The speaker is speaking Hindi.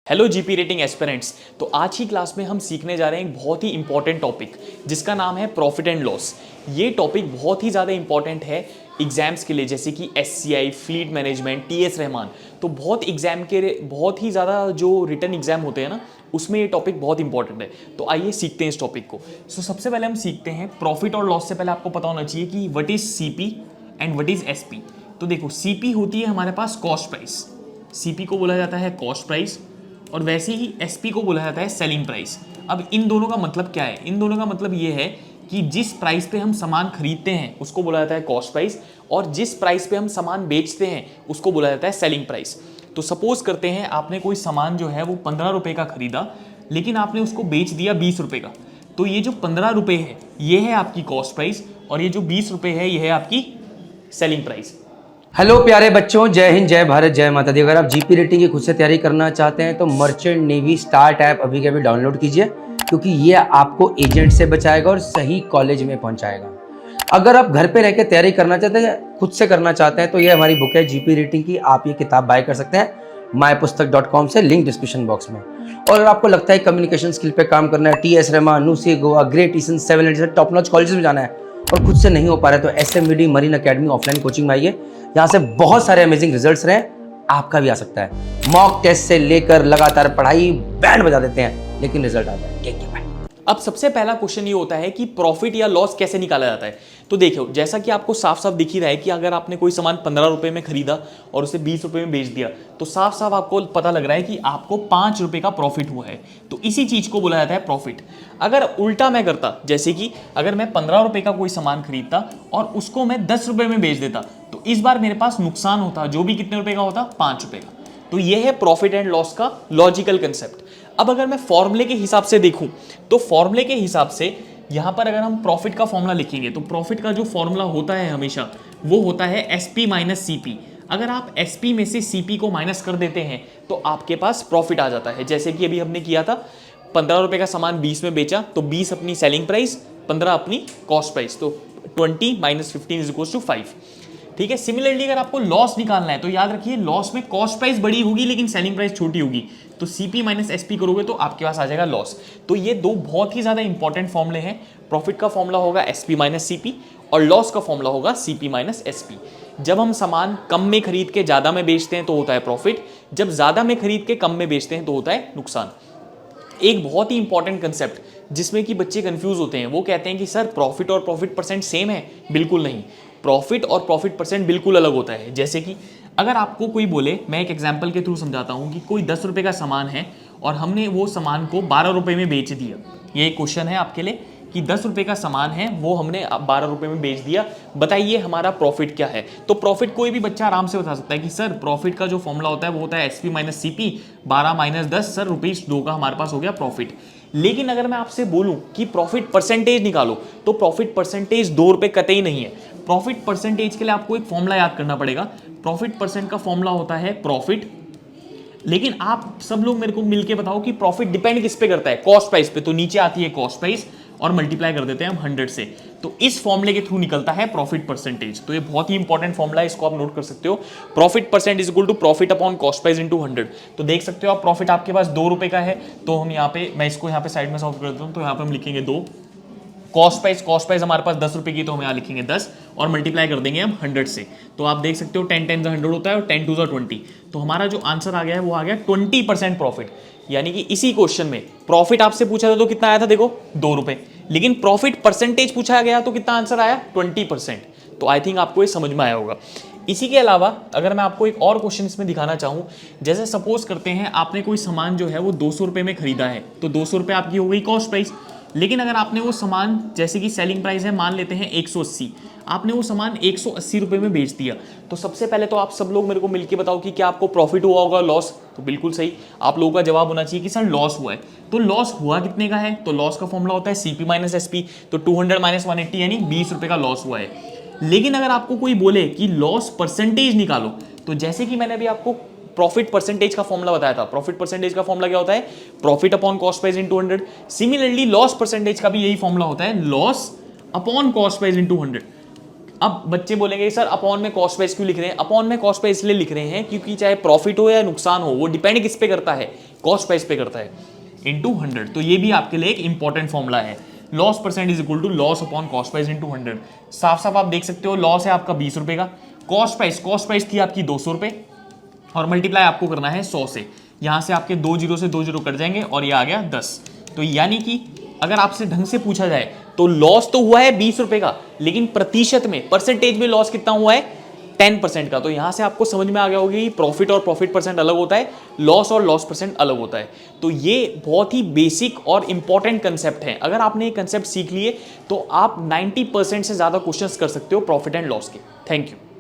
Hello GP rating aspirants. तो आज की क्लास में हम सीखने जा रहे हैं एक बहुत ही इंपॉर्टेंट टॉपिक जिसका नाम है प्रॉफिट एंड लॉस। ये टॉपिक बहुत ही ज़्यादा इंपॉर्टेंट है एग्जाम्स के लिए, जैसे कि SCI, fleet management, TS Rahman. तो बहुत ही ज़्यादा जो रिटन एग्जाम होते हैं ना, उसमें ये टॉपिक बहुत इंपॉर्टेंट है। तो आइए सीखते हैं इस टॉपिक को। सबसे पहले हम सीखते हैं प्रॉफिट और लॉस से पहले आपको पता होना चाहिए कि what is CP and what is SP. तो देखो, सीपी होती है हमारे पास कॉस्ट प्राइस, सीपी को बोला जाता है कॉस्ट प्राइस, और वैसे ही एसपी को बोला जाता है सेलिंग प्राइस। अब इन दोनों का मतलब क्या है? इन दोनों का मतलब ये है कि जिस प्राइस पे हम सामान खरीदते हैं उसको बोला जाता है कॉस्ट प्राइस, और जिस प्राइस पे हम सामान बेचते हैं उसको बोला जाता है सेलिंग प्राइस। तो सपोज करते हैं आपने कोई सामान जो है वो 15 रुपए का खरीदा, लेकिन आपने उसको बेच दिया 20 रुपए का। तो ये जो 15 रुपए है ये है आपकी कॉस्ट प्राइस, और ये जो 20 रुपए है ये है आपकी सेलिंग प्राइस। हेलो प्यारे बच्चों, जय हिंद, जय भारत, जय माता दी। अगर आप जीपी रेटिंग की खुद से तैयारी करना चाहते हैं तो मर्चेंट नेवी स्टार्ट ऐप अभी के अभी डाउनलोड कीजिए, क्योंकि ये आपको एजेंट से बचाएगा और सही कॉलेज में पहुंचाएगा। अगर आप घर पे रह के तैयारी करना चाहते हैं, खुद से करना चाहते हैं, तो ये हमारी बुक है जीपी रेटिंग की। आप ये किताब बाय कर सकते हैं mypustak.com से, लिंक डिस्क्रिप्शन बॉक्स में। और अगर आपको लगता है कम्युनिकेशन स्किल पे काम करना है, टीएस रहमान, न्यूसी, गोवा, ग्रेट ईस्टर्न, 7 जैसे टॉप नॉच कॉलेज में जाना है और खुद से नहीं हो पा रहा है, तो एसएमबीडी मरीन अकेडमी ऑफलाइन कोचिंग में आइए। यहाँ से बहुत सारे अमेजिंग रिजल्ट्स रहे, आपका भी आ सकता है। मॉक टेस्ट से लेकर लगातार पढ़ाई बैंड बजा देते हैं, लेकिन रिजल्ट आता है। Take care, bye. अब सबसे पहला क्वेश्चन ये होता है कि प्रॉफिट या लॉस कैसे निकाला जाता है। तो देखो, जैसा कि आपको साफ साफ दिख ही रहा है कि अगर आपने कोई सामान 15 रुपए में खरीदा और उसे 20 रुपए में बेच दिया, तो साफ साफ आपको पता लग रहा है कि आपको 5 रुपए का प्रॉफिट हुआ है। तो इसी चीज को बोला जाता है प्रॉफिट। अगर उल्टा मैं करता, जैसे कि अगर मैं 15 रुपए का कोई सामान खरीदता और उसको मैं 10 रुपए में बेच देता, तो इस बार मेरे पास नुकसान होता, जो भी कितने रुपए का होता, 5 रुपए का। तो यह है प्रॉफिट एंड लॉस का लॉजिकल कंसेप्ट। अब अगर मैं फॉर्मूले के हिसाब से देखूं, तो फॉर्मूले के हिसाब से यहां पर अगर हम प्रॉफिट का फॉर्मूला लिखेंगे, तो प्रॉफिट का जो फॉर्मूला होता है हमेशा वो होता है एसपी माइनस सीपी। अगर आप एसपी में से सीपी को माइनस कर देते हैं तो आपके पास प्रॉफिट आ जाता है। जैसे कि अभी हमने किया था, 15 रुपए का सामान 20 में बेचा, तो 20 अपनी सेलिंग प्राइस, 15 अपनी कॉस्ट प्राइस, तो 20 माइनस 15 इज इक्वल टू 5। ठीक है। सिमिलरली अगर आपको लॉस निकालना है तो याद रखिए, लॉस में कॉस्ट प्राइस बड़ी होगी लेकिन सेलिंग प्राइस छोटी होगी, तो सीपी माइनस एसपी करोगे तो आपके पास आ जाएगा लॉस। तो ये दो बहुत ही ज्यादा इंपॉर्टेंट फॉर्मूले हैं। प्रॉफिट का फॉर्मूला होगा एसपी माइनस सीपी, और लॉस का फॉर्मूला होगा सीपी माइनस एसपी। जब हम सामान कम में खरीद के ज्यादा में बेचते हैं तो होता है प्रॉफिट, जब ज्यादा में खरीद के कम में बेचते हैं तो होता है नुकसान। एक बहुत ही इंपॉर्टेंट कंसेप्ट जिसमें कि बच्चे कंफ्यूज होते हैं, वो कहते हैं कि सर प्रॉफिट और प्रॉफिट परसेंट सेम है। बिल्कुल नहीं, प्रॉफिट और प्रॉफिट परसेंट बिल्कुल अलग होता है। जैसे कि अगर आपको कोई बोले, मैं एक एग्जांपल के थ्रू समझाता हूं कि कोई 10 रुपए का सामान है और हमने वो सामान को 12 रुपए में बेच दिया। ये एक क्वेश्चन है आपके लिए कि 10 रुपए का सामान है, वो हमने 12 रुपए में बेच दिया, बताइए हमारा प्रॉफिट क्या है। तो प्रॉफिट कोई भी बच्चा आराम से बता सकता है कि सर प्रॉफिट का जो फॉर्मूला होता है वो होता है SP minus CP, 12 minus 10, sir ₹2 का हमारे पास हो गया प्रॉफिट। लेकिन अगर मैं आपसे बोलूं कि प्रॉफिट परसेंटेज निकालो, तो प्रॉफिट परसेंटेज ₹2 कतई नहीं है। प्रॉफिट परसेंटेज के लिए आपको एक फॉर्मूला याद करना पड़ेगा। प्रॉफिट परसेंट का फॉर्मूला होता है प्रॉफिट, लेकिन आप सब लोग मेरे को मिलके बताओ कि प्रॉफिट डिपेंड किस पे करता है? कॉस्ट प्राइस पे। तो नीचे आती है कॉस्ट प्राइस और मल्टीप्लाई कर देते हैं हम 100 से, तो इस फॉर्मूले के थ्रू निकलता है प्रॉफिट परसेंटेज। तो ये बहुत ही इंपॉर्टेंट फॉर्मूला है, इसको आप नोट कर सकते हो। Profit percent is equal to profit upon cost price into 100। तो देख सकते हो आप, प्रॉफिट आपके पास ₹2 का है, तो हम यहाँ पे, मैं इसको यहाँ पे साइड में सॉल्व कर देता हूँ, तो यहाँ पे हम लिखेंगे 2। कॉस्ट प्राइस हमारे पास 10 रुपए की, तो हम यहाँ लिखेंगे 10 और मल्टीप्लाई कर देंगे हम 100 से। तो आप देख सकते हो 10 10 100 होता है और 10 2 20। तो हमारा जो आंसर आ गया है वो आ गया 20% प्रॉफिट। यानी कि इसी क्वेश्चन में प्रॉफिट आपसे पूछा था तो कितना आया था? देखो, ₹2, लेकिन प्रॉफिट परसेंटेज पूछा गया तो कितना आंसर आया? 20%। तो आई थिंक आपको ये समझ में आया होगा। इसी के अलावा अगर मैं आपको एक और क्वेश्चन इसमें दिखाना चाहूं, जैसे सपोज करते हैं आपने कोई सामान जो है वो 200 रुपए में खरीदा है, तो 200 रुपए आपकी हो गई कॉस्ट प्राइस। लेकिन अगर आपने वो सामान, जैसे कि सेलिंग प्राइस है मान लेते हैं 180, आपने वो सामान 180 रुपए में बेच दिया, तो सबसे पहले तो आप सब लोग मेरे को मिलके बताओ कि क्या आपको प्रॉफिट हुआ होगा, लॉस? तो बिल्कुल सही, आप लोगों का जवाब होना चाहिए कि सर लॉस हुआ है। तो लॉस हुआ कितने का है? तो लॉस का फॉर्मूला होता है सीपी माइनस एसपी, तो 200 माइनस 180 यानी 20 रुपए का लॉस हुआ है। लेकिन अगर आपको कोई बोले कि लॉस परसेंटेज निकालो, तो जैसे कि मैंने अभी आपको प्रॉफिट परसेंटेज का फॉर्मूला बताया था, प्रॉफिट परसेंटेज का फॉर्मूला क्या होता है? Profit upon cost price into 100। Similarly loss percentage का भी यही फॉर्मूला होता है, loss upon cost price into 100। अब बच्चे बोलेंगे सर अपॉन में कॉस्ट प्राइस क्यों लिख रहे हैं? अपॉन में कॉस्ट प्राइस इसलिए लिख रहे हैं क्योंकि चाहे प्रॉफिट हो या नुकसान हो, वो डिपेंड किस पे करता है? कॉस्ट प्राइस पे करता है इंटू 100। तो ये भी आपके लिए एक इंपॉर्टेंट फॉर्मूला है। Loss percent is equal to loss upon cost price into 100। साफ साफ आप देख सकते हो, लॉस है आपका 20 रुपए का, कॉस्ट प्राइस थी आपकी 200 रुपए, और मल्टीप्लाई आपको करना है 100 से। यहां से आपके 2 जीरो से 2 जीरो कट जाएंगे और ये आ गया 10। तो यानी कि अगर आपसे ढंग से पूछा जाए तो लॉस तो हुआ है 20 रुपए का, लेकिन प्रतिशत में, परसेंटेज में लॉस कितना हुआ है 10% का। तो यहां से आपको समझ में आ गया होगा कि प्रॉफिट और प्रॉफिट परसेंट अलग होता है, लॉस और लॉस परसेंट अलग होता है। तो ये बहुत ही बेसिक और इंपॉर्टेंट कंसेप्ट है। अगर आपने ये कंसेप्ट सीख लिए तो आप 90% से ज्यादा क्वेश्चंस कर सकते हो प्रॉफिट एंड लॉस के। Thank you.